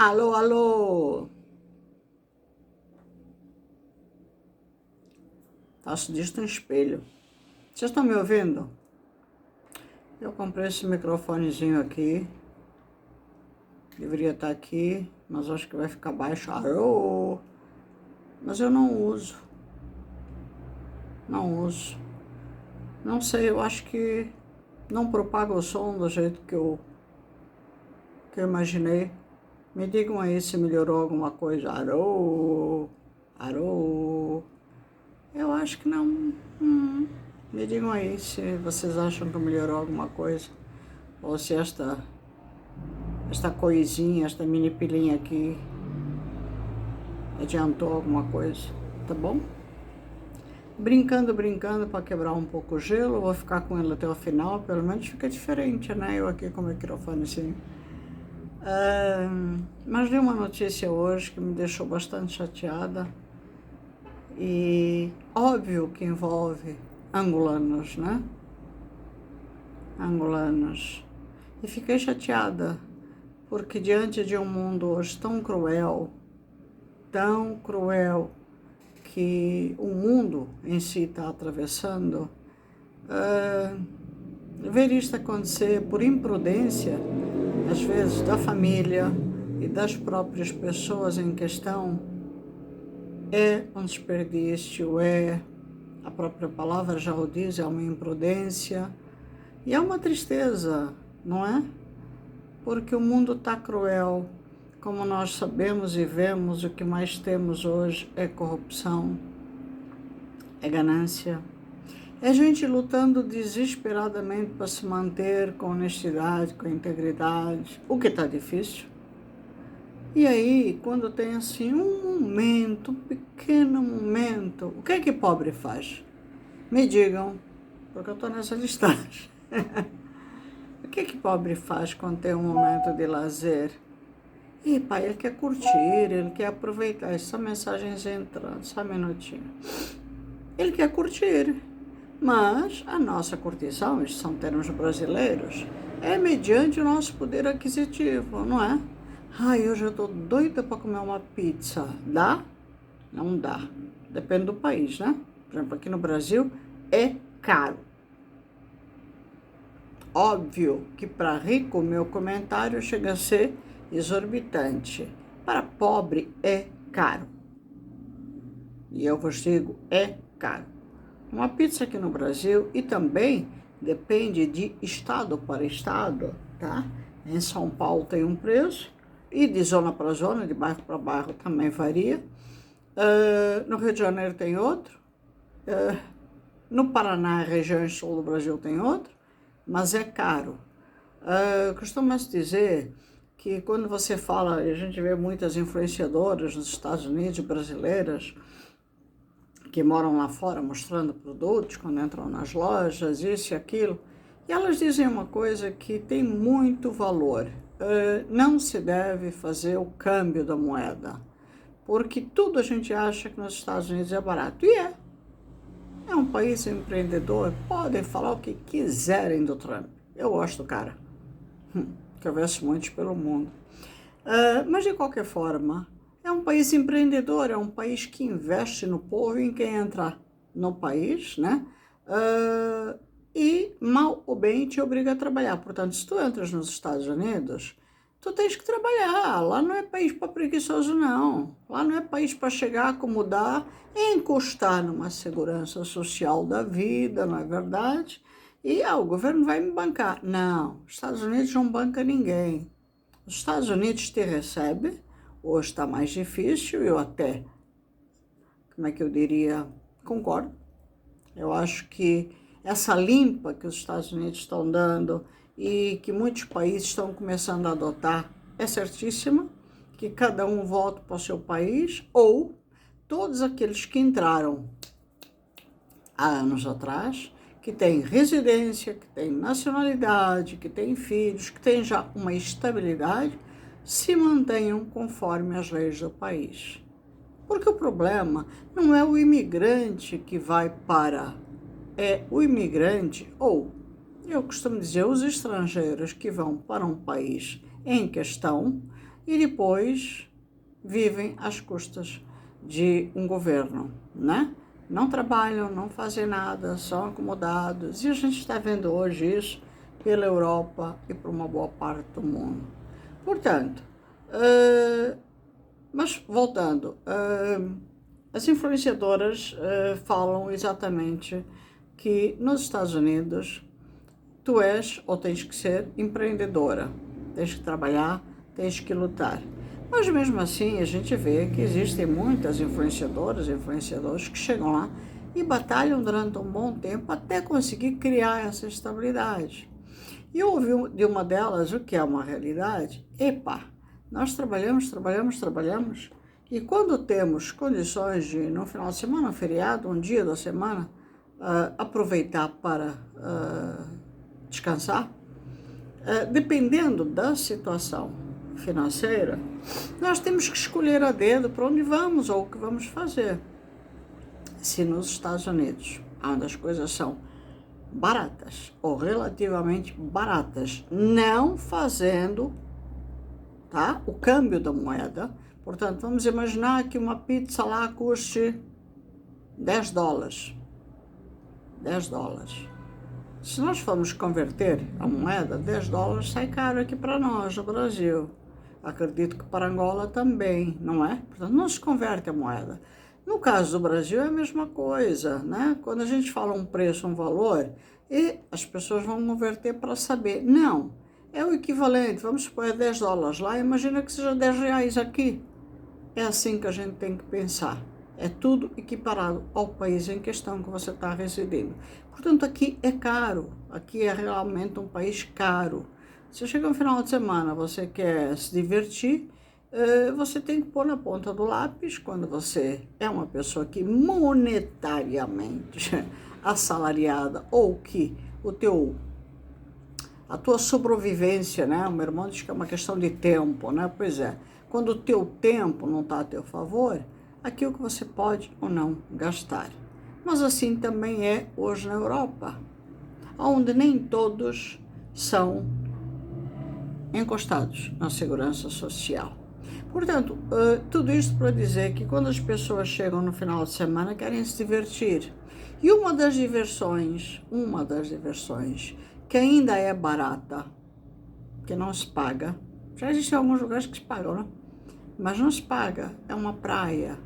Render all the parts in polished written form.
Alô, alô! Faço disto um espelho. Vocês estão me ouvindo? Eu comprei esse microfonezinho aqui. Deveria estar aqui, mas acho que vai ficar baixo. Alô! Mas eu não uso. Não uso. Não sei, eu acho que não propaga o som do jeito que eu imaginei. Me digam aí se melhorou alguma coisa. Alô! Alô! Eu acho que não. Me digam aí se vocês acham que melhorou alguma coisa. Ou se esta coisinha, esta mini pilinha aqui adiantou alguma coisa. Tá bom? Brincando para quebrar um pouco o gelo. Vou ficar com ele até o final. Pelo menos fica diferente, né? Eu aqui com o microfone assim. Mas li uma notícia hoje que me deixou bastante chateada. E óbvio que envolve angolanos, né? Angolanos. E fiquei chateada, porque diante de um mundo hoje tão cruel, que o mundo em si está atravessando, ver isto acontecer por imprudência, às vezes da família e das próprias pessoas em questão, é um desperdício, a própria palavra já o diz, é uma imprudência e é uma tristeza, não é? Porque o mundo está cruel, como nós sabemos e vemos, o que mais temos hoje é corrupção, é ganância, é gente lutando desesperadamente para se manter com honestidade, com integridade, o que está difícil. E aí, quando tem assim um pequeno momento, o que é que pobre faz? Me digam, porque eu estou nessa listagem. O que é que pobre faz quando tem um momento de lazer? E pai, ele quer curtir, ele quer aproveitar. Essa mensagem entrando, só um minutinho. Ele quer curtir, mas a nossa curtição, estes são termos brasileiros, é mediante o nosso poder aquisitivo, não é? Ai, hoje eu tô doida para comer uma pizza. Dá? Não dá. Depende do país, né? Por exemplo, aqui no Brasil é caro. Óbvio que para rico o meu comentário chega a ser exorbitante. Para pobre é caro. E eu vos digo, é caro. Uma pizza aqui no Brasil, e também depende de estado para estado, tá? Em São Paulo tem um preço, e de zona para zona, de bairro para bairro também varia. No Rio de Janeiro tem outro. No Paraná, região sul do Brasil, tem outro. Mas é caro. Costuma-se dizer que quando você fala, a gente vê muitas influenciadoras nos Estados Unidos, brasileiras, que moram lá fora mostrando produtos, quando entram nas lojas, isso e aquilo, e elas dizem uma coisa que tem muito valor. Não se deve fazer o câmbio da moeda, porque tudo a gente acha que nos Estados Unidos é barato, e é um país empreendedor, podem falar o que quiserem do Trump, eu gosto do cara, que eu vejo muitos pelo mundo, mas de qualquer forma, é um país empreendedor, é um país que investe no povo e em quem entra no país, né? E mal ou bem te obriga a trabalhar. Portanto, se tu entras nos Estados Unidos, tu tens que trabalhar. Lá não é país para preguiçoso, não. Lá não é país para chegar, acomodar e encostar numa segurança social da vida, não é verdade? E o governo vai me bancar. Não, os Estados Unidos não banca ninguém. Os Estados Unidos te recebe. Hoje está mais difícil, eu até, como é que eu diria, concordo. Eu acho que essa limpa que os Estados Unidos estão dando e que muitos países estão começando a adotar é certíssima, que cada um volte para o seu país, ou todos aqueles que entraram há anos atrás, que têm residência, que têm nacionalidade, que têm filhos, que têm já uma estabilidade, se mantenham conforme as leis do país. Porque o problema não é o imigrante que vai para, é o imigrante, ou eu costumo dizer, os estrangeiros que vão para um país em questão e depois vivem às custas de um governo, né? Não trabalham, não fazem nada, são acomodados. E a gente está vendo hoje isso pela Europa e por uma boa parte do mundo. Portanto, mas voltando, as influenciadoras falam exatamente que nos Estados Unidos tu és ou tens que ser empreendedora, tens que trabalhar, tens que lutar. Mas mesmo assim a gente vê que existem muitas influenciadoras e influenciadores que chegam lá e batalham durante um bom tempo até conseguir criar essa estabilidade. E eu ouvi de uma delas o que é uma realidade. Epa, nós trabalhamos, e quando temos condições de, no final de semana, um feriado, um dia da semana, aproveitar para descansar, dependendo da situação financeira, nós temos que escolher a dedo para onde vamos ou o que vamos fazer. Se nos Estados Unidos, onde as coisas são baratas ou relativamente baratas, não fazendo, tá, o câmbio da moeda, portanto, vamos imaginar que uma pizza lá custe $10. $10. Se nós formos converter a moeda, $10 sai caro aqui para nós, no Brasil. Acredito que para Angola também, não é? Portanto, não se converte a moeda. No caso do Brasil é a mesma coisa, né? Quando a gente fala um preço, um valor, e as pessoas vão converter para saber. Não, é o equivalente, vamos supor, $10 lá, imagina que seja R$10 aqui. É assim que a gente tem que pensar. É tudo equiparado ao país em questão que você está residindo. Portanto, aqui é caro, aqui é realmente um país caro. Se chega no final de semana, você quer se divertir, você tem que pôr na ponta do lápis, quando você é uma pessoa que monetariamente assalariada, ou que a tua sobrevivência, né? O meu irmão diz que é uma questão de tempo, né? Pois é, quando o teu tempo não está a teu favor, aquilo que você pode ou não gastar. Mas assim também é hoje na Europa, onde nem todos são encostados na segurança social. Portanto, tudo isso para dizer que quando as pessoas chegam no final de semana querem se divertir. E uma das diversões que ainda é barata, que não se paga, já existem alguns lugares que se pagam, né? Mas não se paga, é uma praia.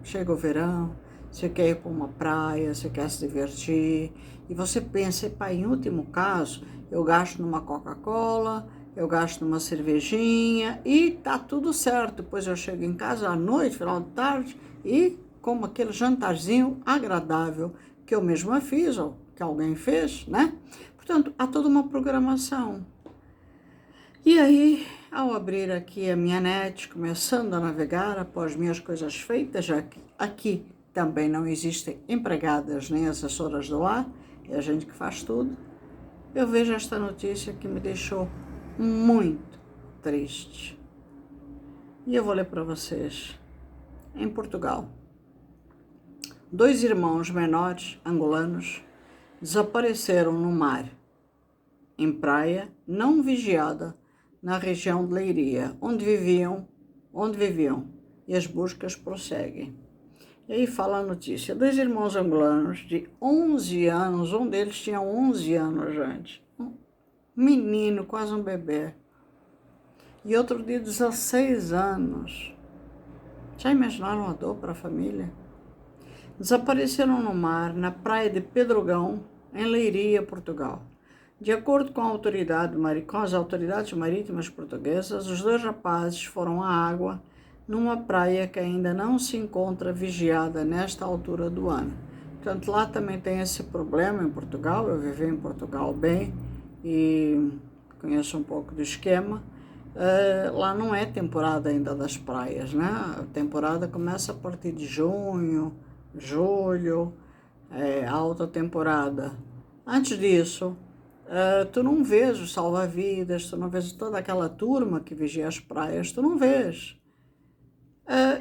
Chega o verão, você quer ir para uma praia, você quer se divertir, e você pensa, em último caso, eu gasto numa Coca-Cola, eu gasto numa cervejinha e tá tudo certo. Depois eu chego em casa à noite, final de tarde, e como aquele jantarzinho agradável que eu mesma fiz ou que alguém fez, né? Portanto, há toda uma programação. E aí, ao abrir aqui a minha net, começando a navegar após minhas coisas feitas, já que aqui também não existem empregadas nem assessoras do lar, é a gente que faz tudo, eu vejo esta notícia que me deixou muito triste. E eu vou ler para vocês. Em Portugal, 2 irmãos menores angolanos desapareceram no mar, em praia não vigiada, na região de Leiria, onde viviam, e as buscas prosseguem. E aí fala a notícia, 2 irmãos angolanos de 11 anos, um deles tinha 11 anos, gente, um menino, quase um bebê, e outro de 16 anos. Já imaginaram a dor para a família? Desapareceram no mar, na praia de Pedrogão, em Leiria, Portugal. De acordo com as autoridades marítimas portuguesas, os 2 rapazes foram à água numa praia que ainda não se encontra vigiada nesta altura do ano. Portanto, lá também tem esse problema em Portugal. Eu vivi em Portugal bem e conheço um pouco do esquema. Lá não é temporada ainda das praias, né? A temporada começa a partir de junho, julho, alta temporada. Antes disso, tu não vês os salva-vidas, tu não vês toda aquela turma que vigia as praias, tu não vês.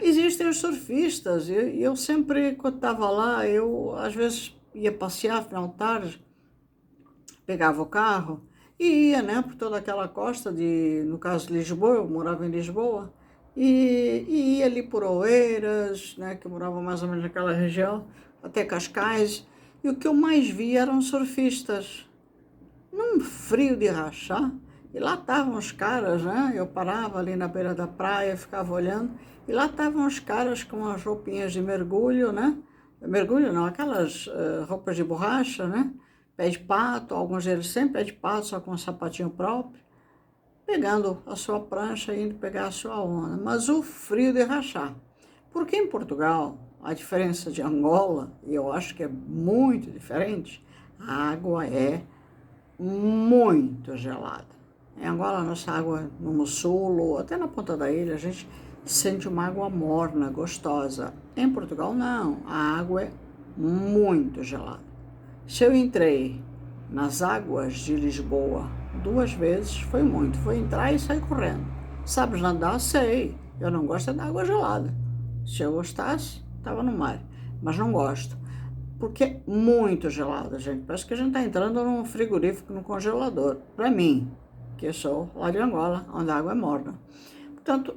Existem os surfistas, e eu sempre, quando estava lá, eu às vezes ia passear final de tarde, pegava o carro e ia, né, por toda aquela costa no caso de Lisboa, eu morava em Lisboa, e ia ali por Oeiras, né, que eu morava mais ou menos naquela região, até Cascais, e o que eu mais via eram surfistas, num frio de rachar, e lá estavam os caras, né, eu parava ali na beira da praia, ficava olhando, e lá estavam os caras com as roupinhas de mergulho, né, mergulho não, aquelas roupas de borracha, né, pé de pato, alguns deles sem pé de pato, só com um sapatinho próprio, pegando a sua prancha e indo pegar a sua onda. Mas o frio de rachar. Porque em Portugal, a diferença de Angola, e eu acho que é muito diferente, a água é muito gelada. Em Angola, nossa água no sul ou até na ponta da ilha, a gente sente uma água morna, gostosa. Em Portugal, não. A água é muito gelada. Se eu entrei nas águas de Lisboa 2 vezes, foi muito. Foi entrar e sair correndo. Sabes nadar? Sei. Eu não gosto da água gelada. Se eu gostasse, estava no mar. Mas não gosto. Porque é muito gelada, gente. Parece que a gente está entrando num frigorífico, num congelador. Para mim, que eu sou lá de Angola, onde a água é morna. Portanto,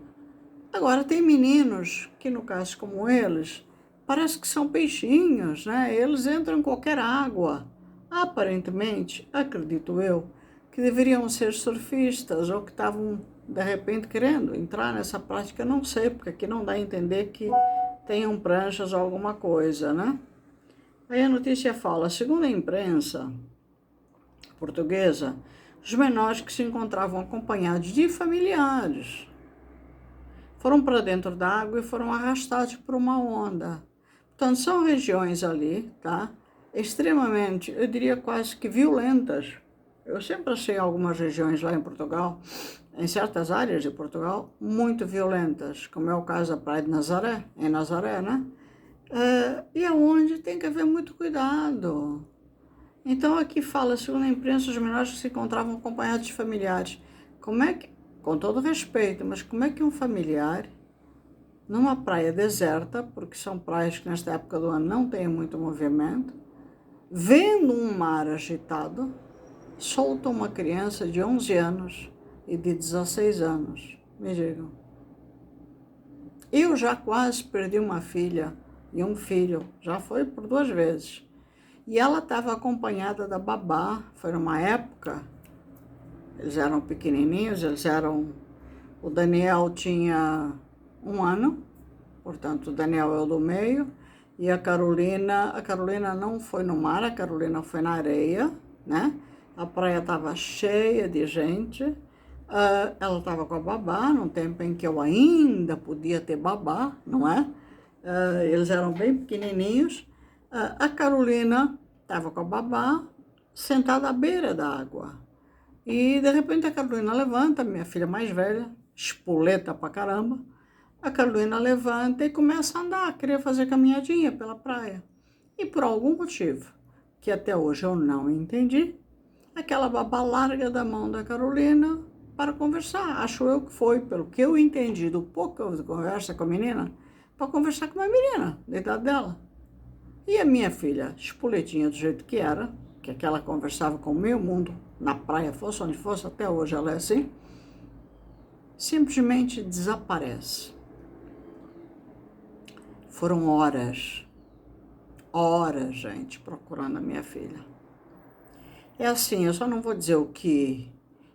agora tem meninos que, no caso como eles, parece que são peixinhos, né? Eles entram em qualquer água. Aparentemente, acredito eu, que deveriam ser surfistas ou que estavam, de repente, querendo entrar nessa prática. Não sei, porque aqui não dá a entender que tenham pranchas ou alguma coisa, né? Aí a notícia fala, segundo a imprensa portuguesa, os menores que se encontravam acompanhados de familiares foram para dentro da água e foram arrastados por uma onda. Portanto, são regiões ali, tá? Extremamente, eu diria quase que violentas. Eu sempre achei algumas regiões lá em Portugal, em certas áreas de Portugal, muito violentas, como é o caso da Praia de Nazaré, em Nazaré, né? E é onde tem que haver muito cuidado. Então aqui fala, segundo a imprensa, os menores que se encontravam acompanhados de familiares. Como é que, com todo respeito, mas como é que um familiar, numa praia deserta, porque são praias que nesta época do ano não tem muito movimento, vendo um mar agitado, solta uma criança de 11 anos e de 16 anos? Me digam. Eu já quase perdi uma filha e um filho, já foi por 2 vezes. E ela estava acompanhada da babá, foi numa época, eles eram pequenininhos, o Daniel tinha 1 ano, portanto o Daniel é o do meio, e a Carolina não foi no mar, a Carolina foi na areia, né? A praia estava cheia de gente, ela estava com a babá, num tempo em que eu ainda podia ter babá, não é? Eles eram bem pequenininhos. A Carolina estava com a babá sentada à beira da água. E, de repente, a Carolina levanta, minha filha mais velha, espoleta pra caramba. A Carolina levanta e começa a andar, queria fazer caminhadinha pela praia. E, por algum motivo, que até hoje eu não entendi, aquela babá larga da mão da Carolina para conversar. Acho eu que foi, pelo que eu entendi, do pouco que eu conversa com a menina, para conversar com uma menina, da idade dela. E a minha filha, espoletinha do jeito que era, que aquela conversava com o meu mundo, na praia, fosse onde fosse, até hoje ela é assim, simplesmente desaparece. Foram horas, gente, procurando a minha filha. É assim, eu só não vou dizer o que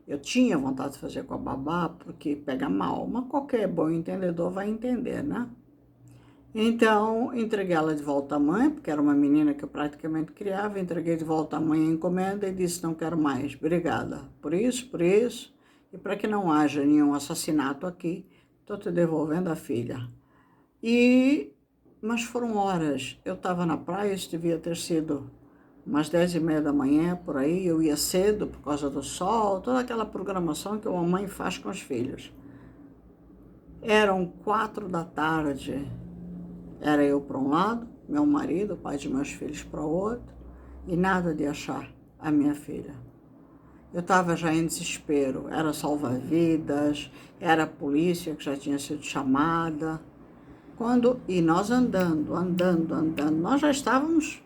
eu tinha vontade de fazer com a babá, porque pega mal, mas qualquer bom entendedor vai entender, né? Então, entreguei ela de volta à mãe, porque era uma menina que eu praticamente criava, entreguei de volta à mãe a encomenda e disse, não quero mais, obrigada por isso, e para que não haja nenhum assassinato aqui, estou te devolvendo a filha. Mas foram horas, eu estava na praia, isso devia ter sido umas 10h30 da manhã, por aí, eu ia cedo por causa do sol, toda aquela programação que uma mãe faz com os filhos. Eram 4 da tarde, era eu para um lado, meu marido, o pai de meus filhos, para o outro, e nada de achar a minha filha. Eu estava já em desespero, era salva-vidas, era a polícia que já tinha sido chamada. E nós andando, nós já estávamos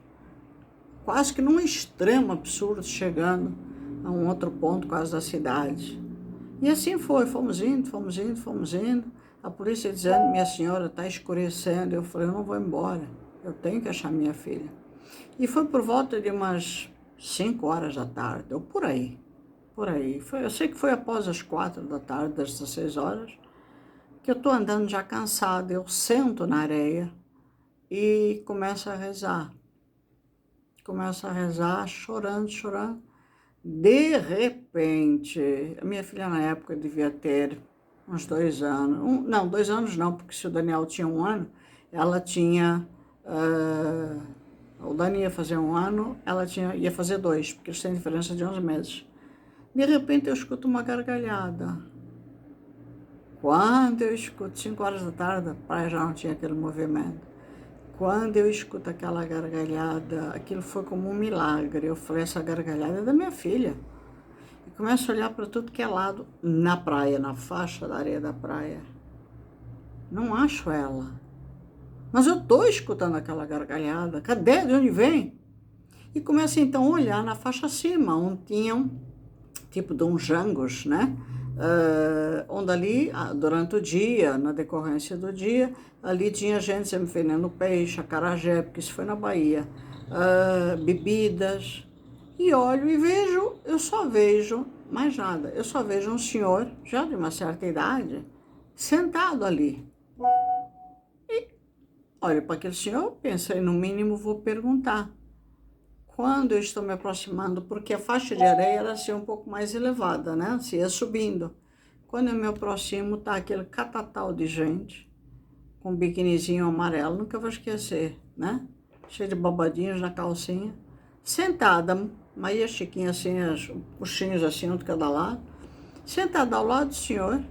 quase que num extremo absurdo chegando a um outro ponto quase da cidade. E assim foi, fomos indo. A polícia dizendo, minha senhora, está escurecendo. Eu falei, eu não vou embora, eu tenho que achar minha filha. E foi por volta de umas 5 horas da tarde, ou por aí. Eu sei que foi após as 4 da tarde, das 16 horas, que eu estou andando já cansada. Eu sento na areia e começo a rezar. Chorando. De repente, a minha filha na época devia ter uns 2 anos. Não, 2 anos não, porque se o Daniel tinha 1 ano, ela tinha... o Dani ia fazer 1 ano, ela ia fazer 2, porque eles têm diferença de 11 meses. De repente eu escuto uma gargalhada. Quando eu escuto, 5 horas da tarde, a praia já não tinha aquele movimento. Quando eu escuto aquela gargalhada, aquilo foi como um milagre. Eu falei, essa gargalhada é da minha filha. E começo a olhar para tudo que é lado na praia, na faixa da areia da praia. Não acho ela. Mas eu estou escutando aquela gargalhada. Cadê? De onde vem? E começo então a olhar na faixa acima, onde tinham tipo de uns jangos, né? Onde ali, durante o dia, na decorrência do dia, ali tinha gente sempre vendendo peixe, acarajé, porque isso foi na Bahia, bebidas. E olho e vejo, eu só vejo, mais nada, eu só vejo um senhor, já de uma certa idade, sentado ali. E olho para aquele senhor, pensei, no mínimo vou perguntar. Quando eu estou me aproximando, porque a faixa de areia era assim um pouco mais elevada, né? Assim, ia subindo. Quando eu me aproximo, tá aquele catatal de gente, com um biquinizinho amarelo, nunca vou esquecer, né? Cheio de babadinhos na calcinha, sentada, Maria Chiquinha assim, os puxinhos assim, um de cada lado, sentada ao lado do senhor,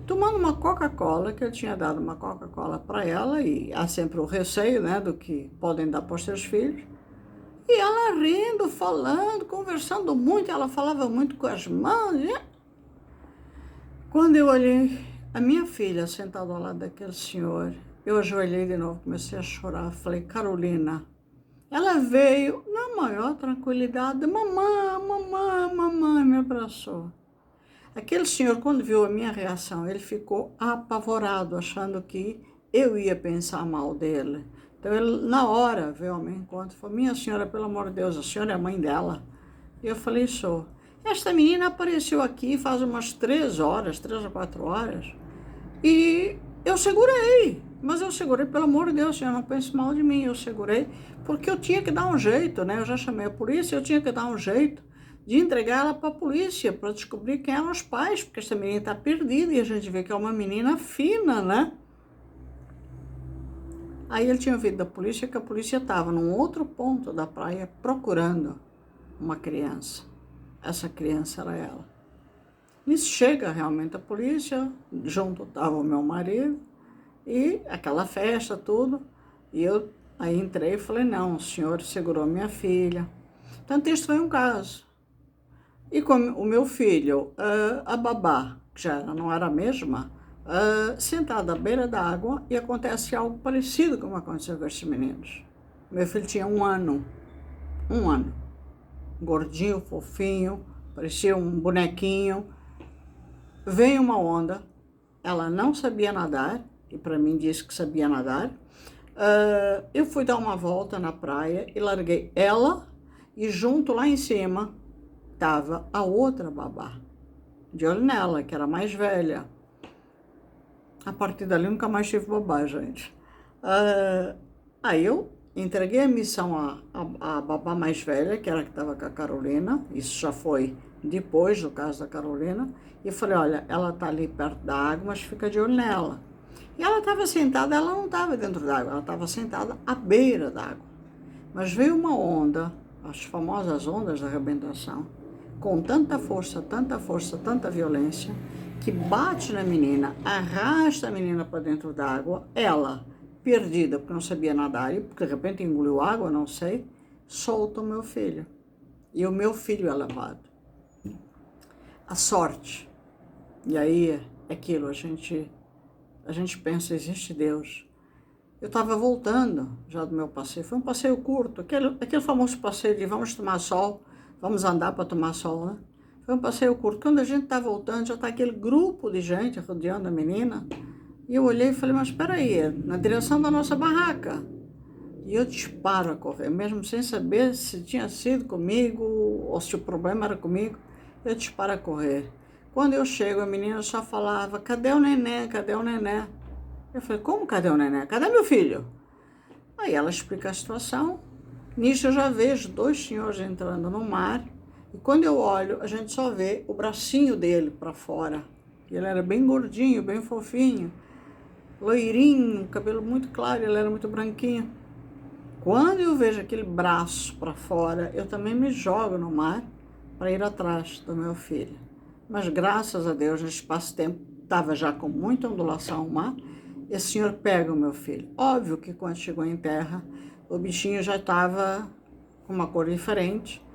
tomando uma Coca-Cola, que eu tinha dado uma Coca-Cola para ela, e há sempre o receio, né, do que podem dar para os seus filhos. E ela rindo, falando, conversando muito, ela falava muito com as mãos. Quando eu olhei a minha filha sentada ao lado daquele senhor, eu ajoelhei de novo, comecei a chorar. Falei, Carolina. Ela veio na maior tranquilidade, mamãe, me abraçou. Aquele senhor, quando viu a minha reação, ele ficou apavorado, achando que eu ia pensar mal dele. Então, ele, na hora, veio ao meu encontro e falou, minha senhora, pelo amor de Deus, a senhora é a mãe dela? E eu falei, sou. Esta menina apareceu aqui faz umas 3 ou 4 horas, e eu segurei. Mas eu segurei, pelo amor de Deus, senhor, não pense mal de mim. Eu segurei porque eu tinha que dar um jeito, né? Eu já chamei a polícia, eu tinha que dar um jeito de entregar ela para a polícia, para descobrir quem eram os pais, porque essa menina está perdida e a gente vê que é uma menina fina, né? Aí ele tinha ouvido da polícia que a polícia estava num outro ponto da praia procurando uma criança. Essa criança era ela. Nisso chega realmente a polícia, junto estava o meu marido, e aquela festa, tudo. E eu aí entrei e falei, não, o senhor segurou minha filha. Então, isso foi um caso. E com o meu filho, a babá, que já não era a mesma, sentada à beira da água, e acontece algo parecido como aconteceu com esses meninos. Meu filho tinha 1 ano, gordinho, fofinho, parecia um bonequinho. Veio uma onda, ela não sabia nadar, e para mim disse que sabia nadar. Eu fui dar uma volta na praia e larguei ela, e junto lá em cima estava a outra babá, de olho nela, que era mais velha. A partir dali nunca mais tive babá, gente. Aí eu entreguei a missão à babá mais velha, que era a que estava com a Carolina, isso já foi depois do caso da Carolina, e falei, olha, ela está ali perto da água, mas fica de olho nela. E ela estava sentada, ela não estava dentro d'água, ela estava sentada à beira d'água. Mas veio uma onda, as famosas ondas da arrebentação, com tanta força, tanta violência, que bate na menina, arrasta a menina para dentro d'água, ela, perdida, porque não sabia nadar, e porque de repente engoliu água, não sei, solta o meu filho. E o meu filho é levado. A sorte. E aí é aquilo, a gente pensa, existe Deus. Eu estava voltando já do meu passeio, foi um passeio curto, aquele famoso passeio de vamos tomar sol, vamos andar para tomar sol, né? Foi um passeio curto. Quando a gente está voltando, já está aquele grupo de gente rodeando a menina. E eu olhei e falei, mas espera aí, na direção da nossa barraca. E eu disparo a correr, mesmo sem saber se tinha sido comigo ou se o problema era comigo. Eu disparo a correr. Quando eu chego, a menina só falava, cadê o neném, cadê o neném? Eu falei, como cadê o neném? Cadê meu filho? Aí ela explica a situação. Nisso eu já vejo 2 senhores entrando no mar. E quando eu olho, a gente só vê o bracinho dele para fora. Ele era bem gordinho, bem fofinho, loirinho, cabelo muito claro, ele era muito branquinho. Quando eu vejo aquele braço para fora, eu também me jogo no mar para ir atrás do meu filho. Mas graças a Deus, nesse espaço-tempo, estava já com muita ondulação o mar, esse senhor pega o meu filho. Óbvio que quando chegou em terra, o bichinho já estava com uma cor diferente.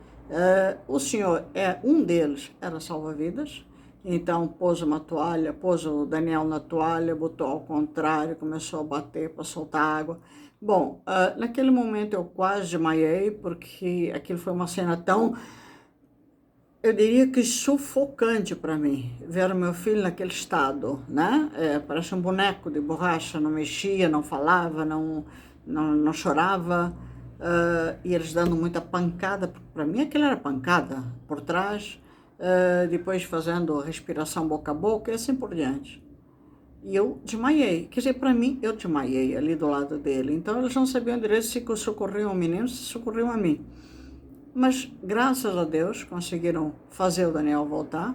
O senhor, um deles, era salva-vidas, então pôs uma toalha, pôs o Daniel na toalha, botou ao contrário, começou a bater para soltar água. Bom, naquele momento eu quase desmaiei, porque aquilo foi uma cena tão, eu diria que sufocante para mim, ver o meu filho naquele estado, né? Parece um boneco de borracha, não mexia, não falava, não chorava, e eles dando muita pancada, para mim aquilo era pancada, por trás, depois fazendo respiração boca a boca e assim por diante. E eu desmaiei, quer dizer, para mim, eu desmaiei ali do lado dele. Então eles não sabiam direito se socorriam o menino, se socorriam a mim. Mas, graças a Deus, conseguiram fazer o Daniel voltar.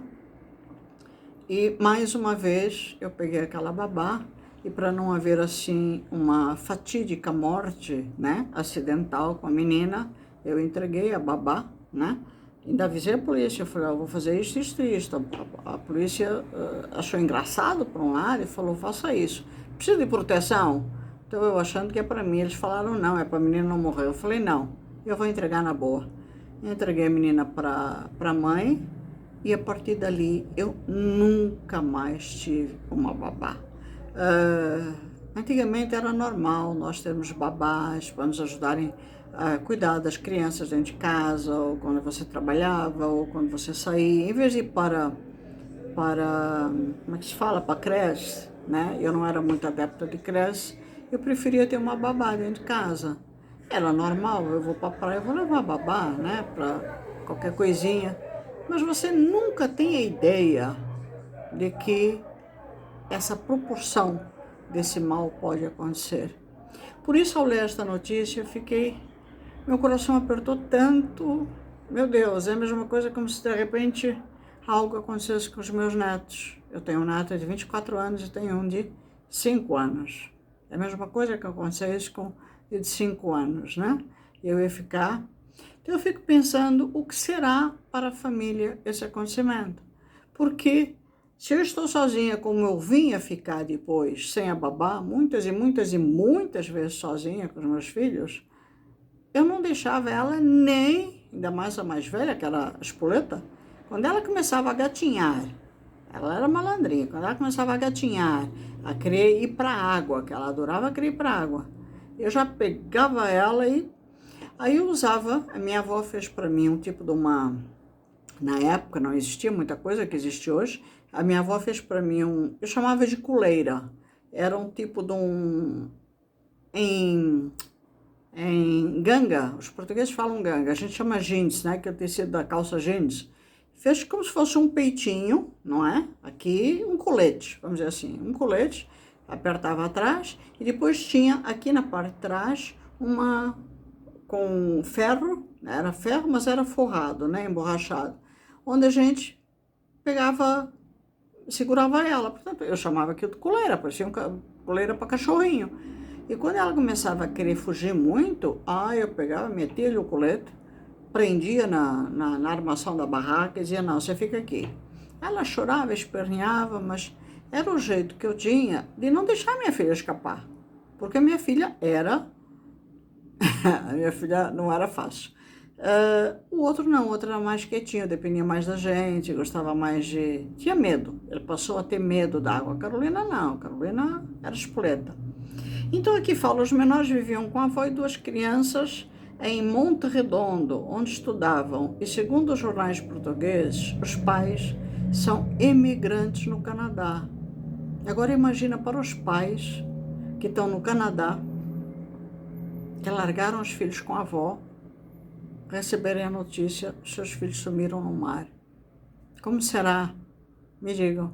E, mais uma vez, eu peguei aquela babá, e para não haver, assim, uma fatídica morte, né, acidental com a menina, eu entreguei a babá, né, ainda avisei a polícia, eu falei, eu vou fazer isso, isso e isso. A polícia achou engraçado por um lado e falou, faça isso. Precisa de proteção? Então eu achando que é para mim, eles falaram, não, é para a menina não morrer. Eu falei, não, eu vou entregar na boa. Eu entreguei a menina para a mãe e a partir dali eu nunca mais tive uma babá. Antigamente era normal nós termos babás para nos ajudarem a cuidar das crianças dentro de casa, ou quando você trabalhava, ou quando você saía, em vez de ir para como é que se fala, para creche, né? Eu não era muito adepta de creche, eu preferia ter uma babá dentro de casa. Era normal, eu vou para a praia, eu vou levar a babá, né? Para qualquer coisinha. Mas você nunca tem a ideia de que essa proporção desse mal pode acontecer. Por isso, ao ler esta notícia, meu coração apertou tanto. Meu Deus, é a mesma coisa como se de repente algo acontecesse com os meus netos. Eu tenho um neto de 24 anos e tenho um de 5 anos. É a mesma coisa que acontecesse com o de 5 anos, né? Eu ia ficar... Então eu fico pensando o que será para a família esse acontecimento. Porque se eu estou sozinha, como eu vim a ficar depois, sem a babá, muitas vezes sozinha com os meus filhos, eu não deixava ela nem, ainda mais a mais velha, que era a espoleta, quando ela começava a gatinhar, ela era malandrinha, quando ela começava a gatinhar, a querer ir para a água, que ela adorava querer ir para a água, eu já pegava ela e aí eu usava, a minha avó fez para mim um tipo de uma, na época não existia muita coisa que existe hoje, a minha avó fez para mim eu chamava de coleira, era um tipo de em ganga, os portugueses falam ganga, a gente chama jeans, né, que é o tecido da calça jeans, fez como se fosse um peitinho, não é? Aqui um colete, vamos dizer assim, um colete, apertava atrás e depois tinha aqui na parte de trás uma com ferro, era ferro, mas era forrado, né, emborrachado, onde a gente pegava, segurava ela, portanto eu chamava aquilo de coleira, parecia uma coleira para cachorrinho. E quando ela começava a querer fugir muito, eu pegava, metia-lhe o colete, prendia na armação da barraca e dizia, não, você fica aqui. Ela chorava, esperneava, mas era o jeito que eu tinha de não deixar minha filha escapar. Porque a minha filha era... a minha filha não era fácil. O outro não, o outro era mais quietinho, dependia mais da gente, gostava mais de... Tinha medo, ele passou a ter medo da água. A Carolina não, a Carolina era espoleta. Então aqui fala, os menores viviam com a avó e 2 crianças, em Monte Redondo, onde estudavam, e segundo os jornais portugueses, os pais são imigrantes no Canadá. Agora imagina para os pais que estão no Canadá, que largaram os filhos com a avó, receberem a notícia, seus filhos sumiram no mar. Como será? Me digam.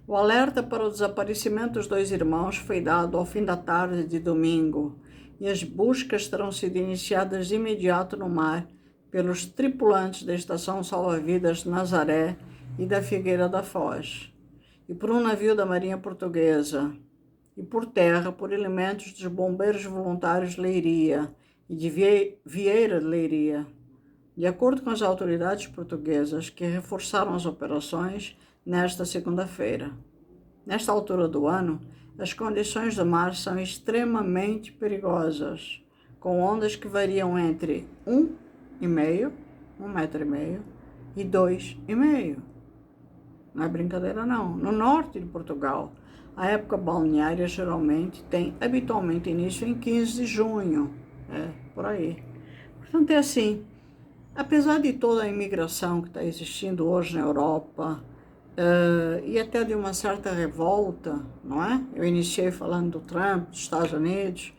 O alerta para o desaparecimento dos dois irmãos foi dado ao fim da tarde de domingo, e as buscas terão sido iniciadas de imediato no mar pelos tripulantes da Estação Salva-Vidas Nazaré e da Figueira da Foz, e por um navio da Marinha Portuguesa, e por terra por elementos dos Bombeiros Voluntários de Leiria e de Vieira de Leiria. De acordo com as autoridades portuguesas, que reforçaram as operações nesta segunda-feira. Nesta altura do ano, as condições do mar são extremamente perigosas, com ondas que variam entre 1,5 metro, e 2,5. Não é brincadeira não. No norte de Portugal, a época balneária geralmente tem habitualmente início em 15 de junho, por aí. Portanto, é assim, apesar de toda a imigração que está existindo hoje na Europa, e até de uma certa revolta, não é? Eu iniciei falando do Trump, dos Estados Unidos,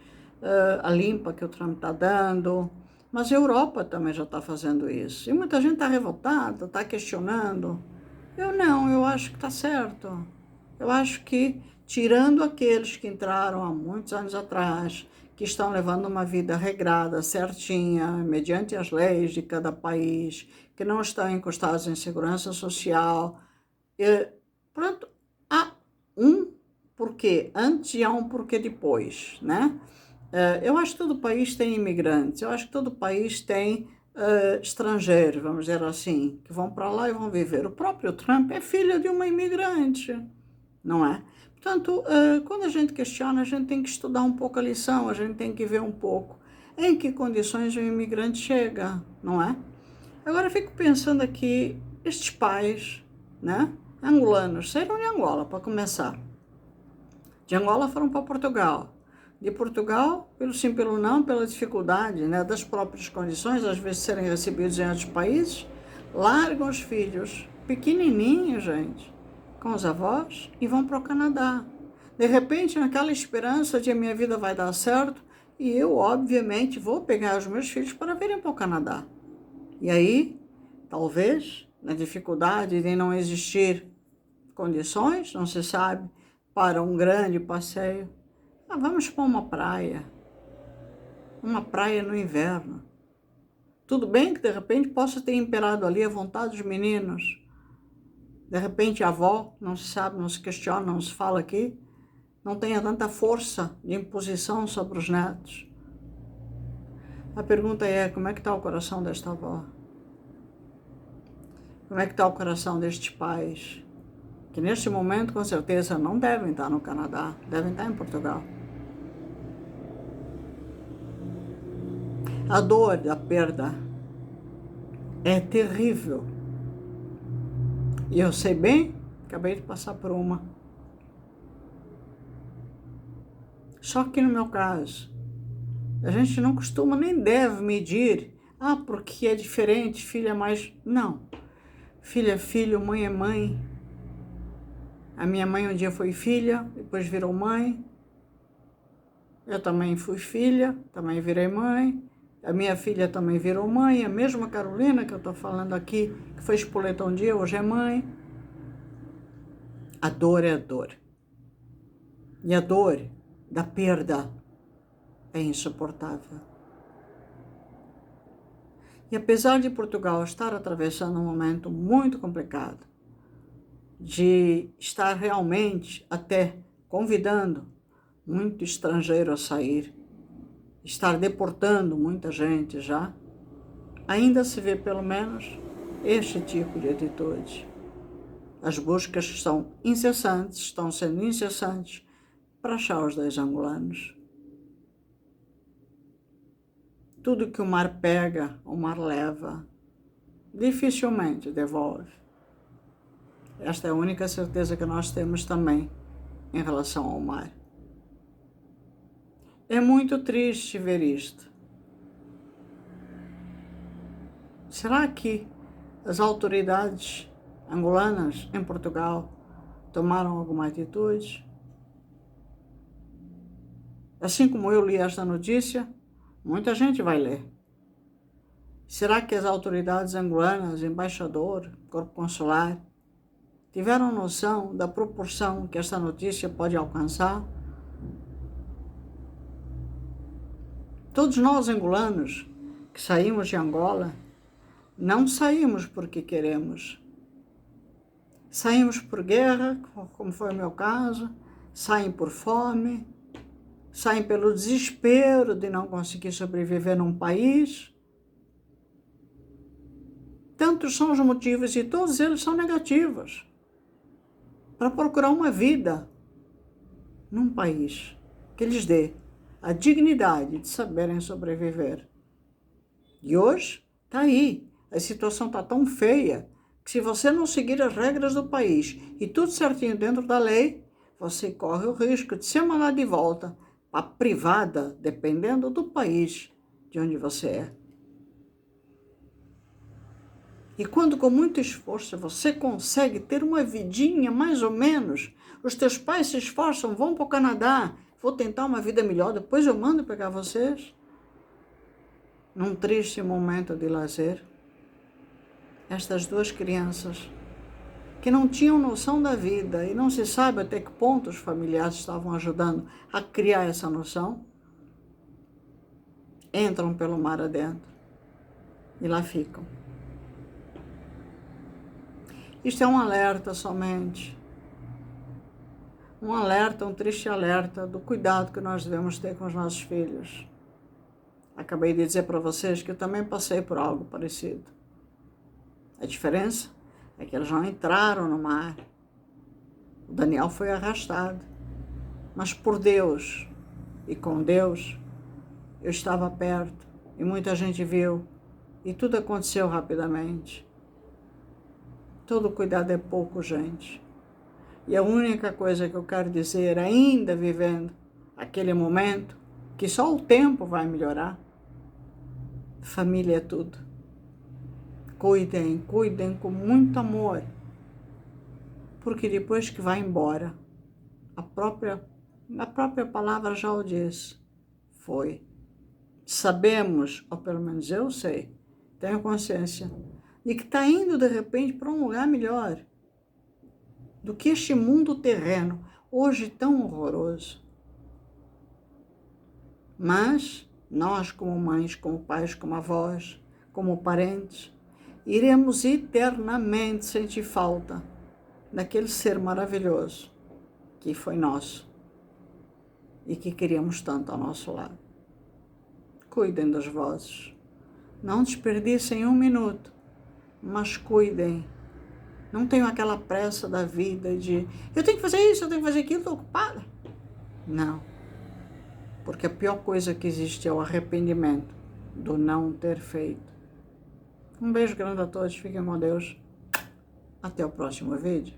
a limpa que o Trump está dando, mas a Europa também já está fazendo isso. E muita gente está revoltada, está questionando. Eu acho que está certo. Eu acho que, tirando aqueles que entraram há muitos anos atrás, que estão levando uma vida regrada, certinha, mediante as leis de cada país, que não estão encostados em segurança social, pronto, há um porquê antes e há um porquê depois, né? Eu acho que todo país tem imigrantes, eu acho que todo país tem estrangeiros, vamos dizer assim, que vão para lá e vão viver. O próprio Trump é filho de uma imigrante, não é? Portanto, quando a gente questiona, a gente tem que estudar um pouco a lição, a gente tem que ver um pouco em que condições o imigrante chega, não é? Agora, eu fico pensando aqui, estes pais, né, angolanos, saíram de Angola, para começar. De Angola foram para Portugal. De Portugal, pelo sim, pelo não, pela dificuldade, né, das próprias condições, às vezes serem recebidos em outros países, largam os filhos, pequenininhos, gente, com os avós, e vão para o Canadá. De repente, naquela esperança de a minha vida vai dar certo, e eu, obviamente, vou pegar os meus filhos para virem para o Canadá. E aí, talvez, na dificuldade de não existir condições, não se sabe, para um grande passeio, vamos para uma praia no inverno. Tudo bem que de repente possa ter imperado ali a vontade dos meninos. De repente a avó, não se sabe, não se questiona, não se fala aqui, não tenha tanta força de imposição sobre os netos. A pergunta é, como é que está o coração desta avó? Como é que está o coração destes pais? Que neste momento, com certeza, não devem estar no Canadá, devem estar em Portugal. A dor da perda é terrível. E eu sei bem, acabei de passar por uma. Só que no meu caso, a gente não costuma nem deve medir, porque é diferente, filho é mais... Não. Filho é filho, mãe é mãe. A minha mãe um dia foi filha, depois virou mãe. Eu também fui filha, também virei mãe. A minha filha também virou mãe. A mesma Carolina que eu estou falando aqui, que foi espoleta um dia, hoje é mãe. A dor é a dor. E a dor da perda é insuportável. E apesar de Portugal estar atravessando um momento muito complicado, de estar realmente até convidando muito estrangeiro a sair, estar deportando muita gente já, ainda se vê pelo menos este tipo de atitude. As buscas estão sendo incessantes para achar os 2 angolanos. Tudo que o mar pega, o mar leva, dificilmente devolve. Esta é a única certeza que nós temos também em relação ao mar. É muito triste ver isto. Será que as autoridades angolanas em Portugal tomaram alguma atitude? Assim como eu li esta notícia, muita gente vai ler. Será que as autoridades angolanas, embaixador, corpo consular, tiveram noção da proporção que esta notícia pode alcançar? Todos nós angolanos que saímos de Angola, não saímos porque queremos. Saímos por guerra, como foi o meu caso, saem por fome, saem pelo desespero de não conseguir sobreviver num país. Tantos são os motivos e todos eles são negativos para procurar uma vida num país que lhes dê a dignidade de saberem sobreviver. E hoje está aí, a situação está tão feia que se você não seguir as regras do país e tudo certinho dentro da lei, você corre o risco de ser mandado de volta para a privada, dependendo do país de onde você é. E quando com muito esforço você consegue ter uma vidinha mais ou menos, os teus pais se esforçam, vão para o Canadá, vou tentar uma vida melhor, depois eu mando pegar vocês. Num triste momento de lazer, estas duas crianças, que não tinham noção da vida e não se sabe até que ponto os familiares estavam ajudando a criar essa noção, entram pelo mar adentro e lá ficam. Isto é um alerta somente, um alerta, um triste alerta do cuidado que nós devemos ter com os nossos filhos. Acabei de dizer para vocês que eu também passei por algo parecido. A diferença é que eles não entraram no mar. O Daniel foi arrastado, mas por Deus e com Deus eu estava perto e muita gente viu e tudo aconteceu rapidamente. Todo cuidado é pouco, gente. E a única coisa que eu quero dizer, ainda vivendo aquele momento, que só o tempo vai melhorar, família é tudo. Cuidem, cuidem com muito amor, porque depois que vai embora, a própria palavra já o diz, foi. Sabemos, ou pelo menos eu sei, tenho consciência, de que está indo de repente para um lugar melhor do que este mundo terreno, hoje tão horroroso. Mas nós, como mães, como pais, como avós, como parentes, iremos eternamente sentir falta daquele ser maravilhoso que foi nosso e que queríamos tanto ao nosso lado. Cuidem dos vossos. Não desperdicem um minuto, mas cuidem. Não tenham aquela pressa da vida de eu tenho que fazer isso, eu tenho que fazer aquilo, estou ocupada. Não. Porque a pior coisa que existe é o arrependimento do não ter feito. Um beijo grande a todos, fiquem com Deus. Até o próximo vídeo.